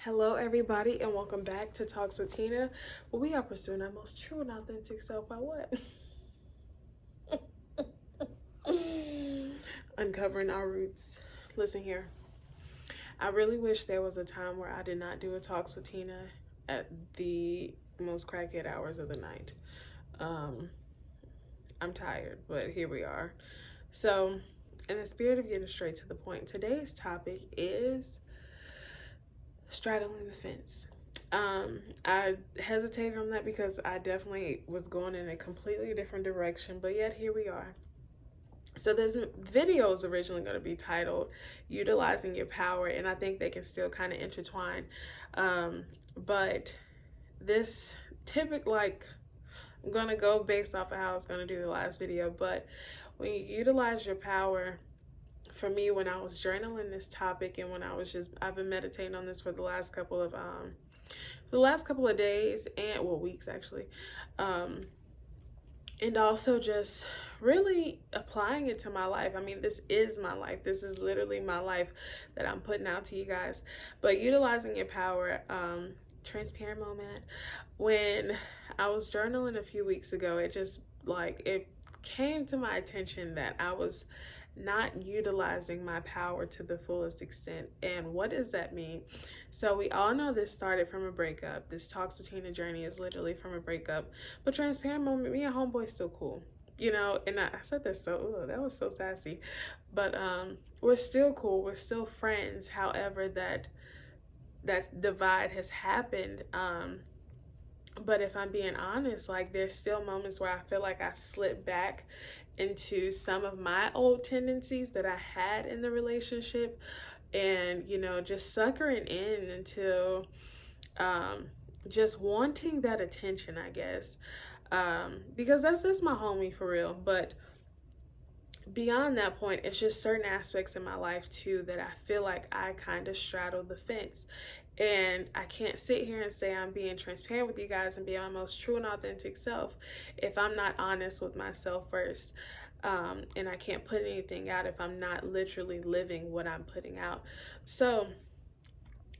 Hello, everybody, and welcome back to Talks with Tina, where we are pursuing our most true and authentic self by what? Uncovering our roots. Listen here. I really wish there was a time where I did not do a Talks with Tina at the most crackhead hours of the night. I'm tired, but here we are. So, in the spirit of getting straight to the point, today's topic is straddling the fence. I hesitated on that because I definitely was going in a completely different direction, but yet here we are. So this video is originally going to be titled Utilizing Your Power, and I think they can still kind of intertwine. But this I'm going to go based off of how I was going to do the last video, but when you utilize your power, for me, when I was journaling this topic and when I've been meditating on this for the last couple of days and weeks actually, and also just really applying it to my life. I mean, this is my life. This is literally my life that I'm putting out to you guys. But utilizing your power, transparent moment. When I was journaling a few weeks ago, it came to my attention that I was not utilizing my power to the fullest extent. And what does that mean? So we all know this started from a breakup. This Talks with Tina journey is literally from a breakup. But transparent moment, me and homeboy still cool. You know, and I said that that was so sassy. But we're still cool. We're still friends. However, that divide has happened. But if I'm being honest, like there's still moments where I feel like I slip back into some of my old tendencies that I had in the relationship, and just suckering in until just wanting that attention, I guess, because that's my homie for real. But beyond that point, it's just certain aspects in my life too that I feel like I kind of straddle the fence. And I can't sit here and say I'm being transparent with you guys and be my most true and authentic self if I'm not honest with myself first. And I can't put anything out if I'm not literally living what I'm putting out. So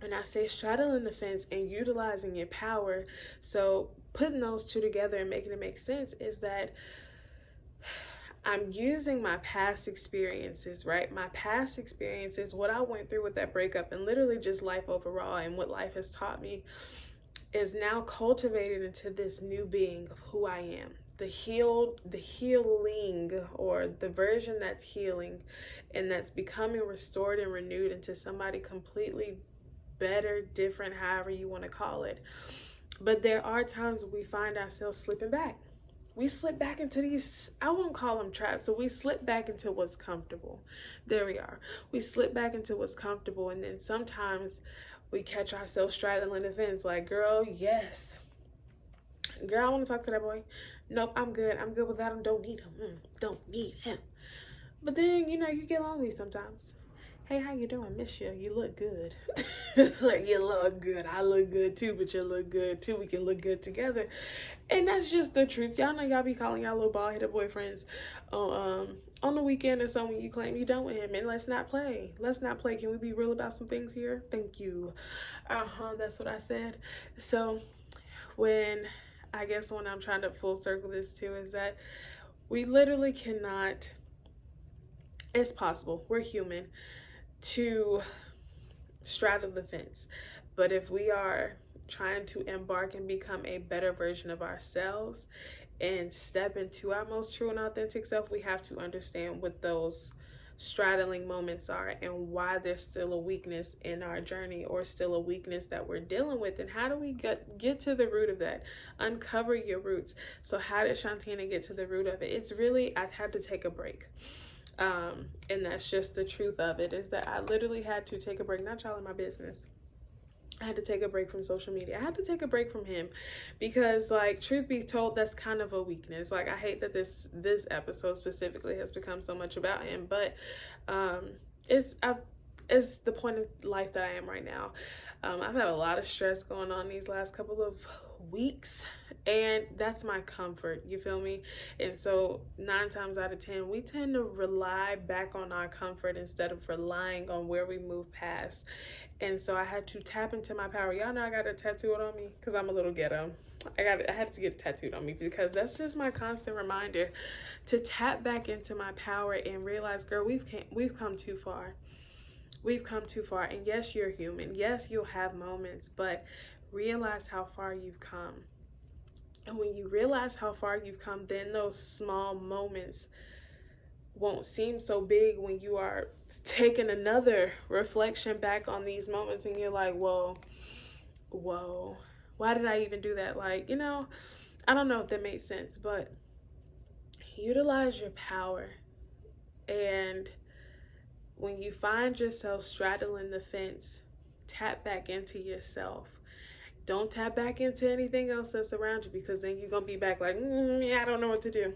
when I say straddling the fence and utilizing your power, so putting those two together and making it make sense is that I'm using my past experiences, right? My past experiences, what I went through with that breakup, and literally just life overall and what life has taught me, is now cultivated into this new being of who I am. The healing, or the version that's healing and that's becoming restored and renewed into somebody completely better, different, however you want to call it. But there are times when we find ourselves slipping back. We slip back into these, I won't call them traps, so we slip back into what's comfortable. There we are. We slip back into what's comfortable, and then sometimes we catch ourselves straddling the fence like, girl, yes. Girl, I want to talk to that boy. Nope, I'm good. I'm good without him. Don't need him. Don't need him. But then, you get lonely sometimes. Hey, how you doing? Miss you. You look good. It's like, you look good. I look good too, but you look good too. We can look good together. And that's just the truth. Y'all know y'all be calling y'all little bald-headed boyfriends on the weekend or something. You claim you done with him, and let's not play. Let's not play. Can we be real about some things here? Thank you. That's what I said. So when I'm trying to full circle this too, is that we literally cannot, it's possible, we're human, to straddle the fence. But if we are trying to embark and become a better version of ourselves and step into our most true and authentic self, we have to understand what those straddling moments are and why there's still a weakness in our journey, or still a weakness that we're dealing with, and how do we get to the root of that. Uncover your roots. So how did Shantina get to the root of it? It's really, I've had to take a break. And that's just the truth of it, is that I literally had to take a break. Not y'all in my business. I had to take a break from social media. I had to take a break from him because, like, truth be told, that's kind of a weakness. Like, I hate that this episode specifically has become so much about him, but it's the point of life that I am right now. I've had a lot of stress going on these last couple of weeks, and that's my comfort. You feel me? And so 9 times out of 10, we tend to rely back on our comfort instead of relying on where we move past. And so I had to tap into my power. Y'all know I got a tattooed on me because I'm a little ghetto. I had to get it tattooed on me because that's just my constant reminder to tap back into my power and realize, girl, we've come too far. We've come too far. And yes, you're human. Yes, you'll have moments, but realize how far you've come. And when you realize how far you've come, then those small moments won't seem so big when you are taking another reflection back on these moments and you're like, whoa, why did I even do that? Like, I don't know if that makes sense, but utilize your power. And when you find yourself straddling the fence, tap back into yourself. Don't tap back into anything else that's around you, because then you're going to be back like, yeah, I don't know what to do.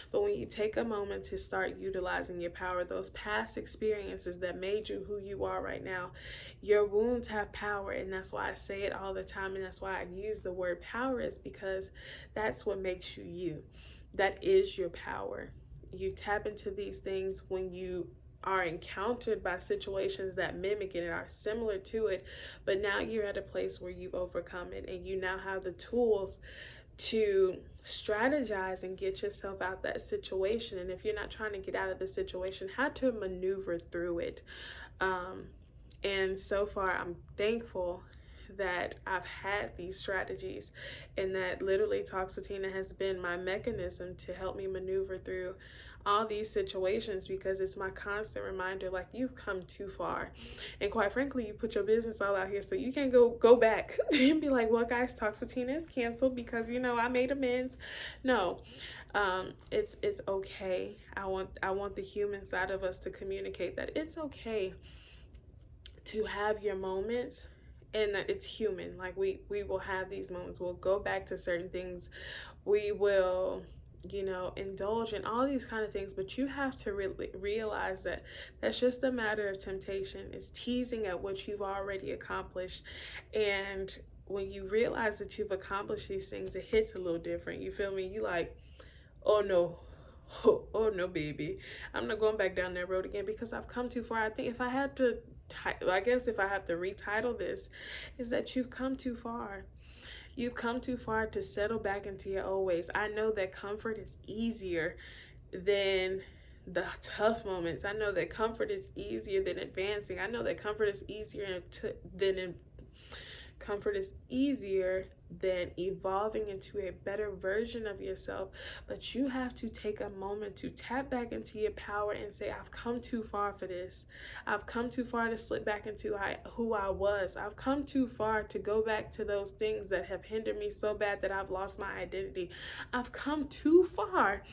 But when you take a moment to start utilizing your power, those past experiences that made you who you are right now, your wounds have power. And that's why I say it all the time. And that's why I use the word power, is because that's what makes you you. That is your power. You tap into these things when you are encountered by situations that mimic it and are similar to it, but now you're at a place where you've overcome it and you now have the tools to strategize and get yourself out that situation. And if you're not trying to get out of the situation, how to maneuver through it. And so far, I'm thankful that I've had these strategies, and that literally Talks with Tina has been my mechanism to help me maneuver through all these situations, because it's my constant reminder, like, you've come too far. And quite frankly, you put your business all out here, so you can't go back and be like, well, guys, Talks with Tina is canceled because I made amends. No. It's okay. I want the human side of us to communicate that it's okay to have your moments, and that it's human. Like, we will have these moments. We'll go back to certain things. We will, indulge in all these kind of things, but you have to really realize that that's just a matter of temptation. It's teasing at what you've already accomplished. And when you realize that you've accomplished these things, it hits a little different. You feel me? You like, oh no, oh no, baby, I'm not going back down that road again because I've come too far. I think if I have to retitle this, is that you've come too far. You've come too far to settle back into your old ways. I know that comfort is easier than the tough moments. I know that comfort is easier than advancing. I know that comfort is easier than evolving into a better version of yourself. But you have to take a moment to tap back into your power and say, I've come too far for this. I've come too far to slip back into who I was. I've come too far to go back to those things that have hindered me so bad that I've lost my identity. I've come too far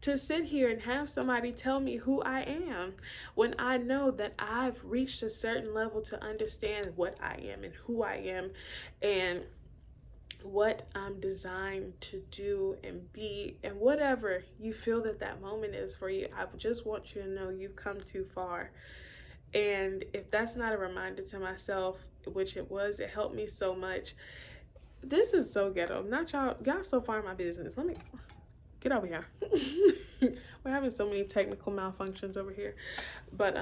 to sit here and have somebody tell me who I am, when I know that I've reached a certain level to understand what I am and who I am and what I'm designed to do and be. And whatever you feel that moment is for you, I just want you to know you've come too far. And if that's not a reminder to myself, which it was, it helped me so much. This is so ghetto. Not y'all so far in my business. Let me get over here. We're having so many technical malfunctions over here. But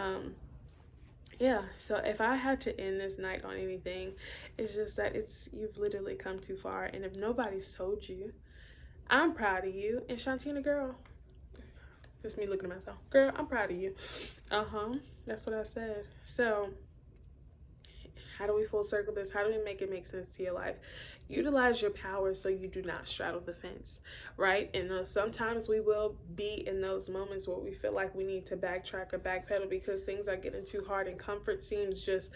yeah, so if I had to end this night on anything, it's just that you've literally come too far. And if nobody's told you, I'm proud of you. And Shantina, girl, just me looking at myself, girl, I'm proud of you. That's what I said. So how do we full circle this? How do we make it make sense to your life? Utilize your power so you do not straddle the fence, right? And sometimes we will be in those moments where we feel like we need to backtrack or backpedal because things are getting too hard and comfort seems just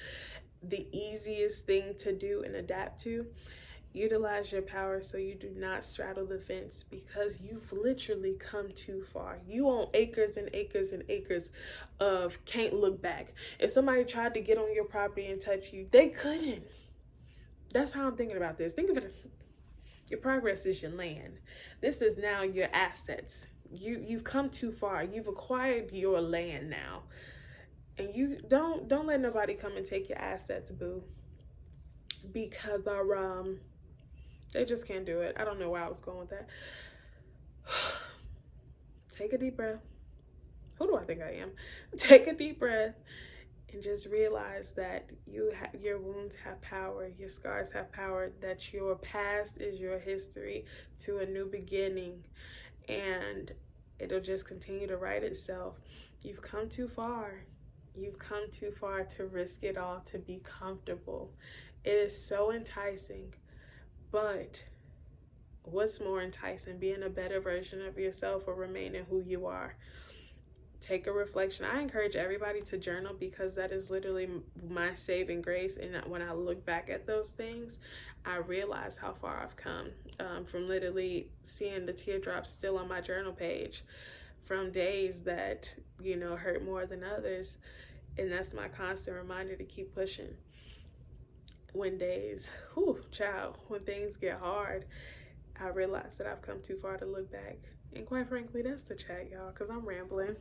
the easiest thing to do and adapt to. Utilize your power so you do not straddle the fence, because you've literally come too far. You own acres and acres and acres of can't look back. If somebody tried to get on your property and touch you, they couldn't. That's how I'm thinking about this. Think of it. Your progress is your land. This is now your assets. You've come too far. You've acquired your land now. And you don't let nobody come and take your assets, boo. because they just can't do it. I don't know where I was going with that. Take a deep breath. Who do I think I am? Take a deep breath and just realize that your wounds have power, your scars have power, that your past is your history to a new beginning, and it'll just continue to write itself. You've come too far. You've come too far to risk it all to be comfortable. It is so enticing, but what's more enticing, being a better version of yourself or remaining who you are? Take a reflection. I encourage everybody to journal, because that is literally my saving grace. And when I look back at those things, I realize how far I've come, from literally seeing the teardrops still on my journal page from days that, hurt more than others. And that's my constant reminder to keep pushing. When days, when things get hard, I realize that I've come too far to look back. And quite frankly, that's the chat, y'all, because I'm rambling.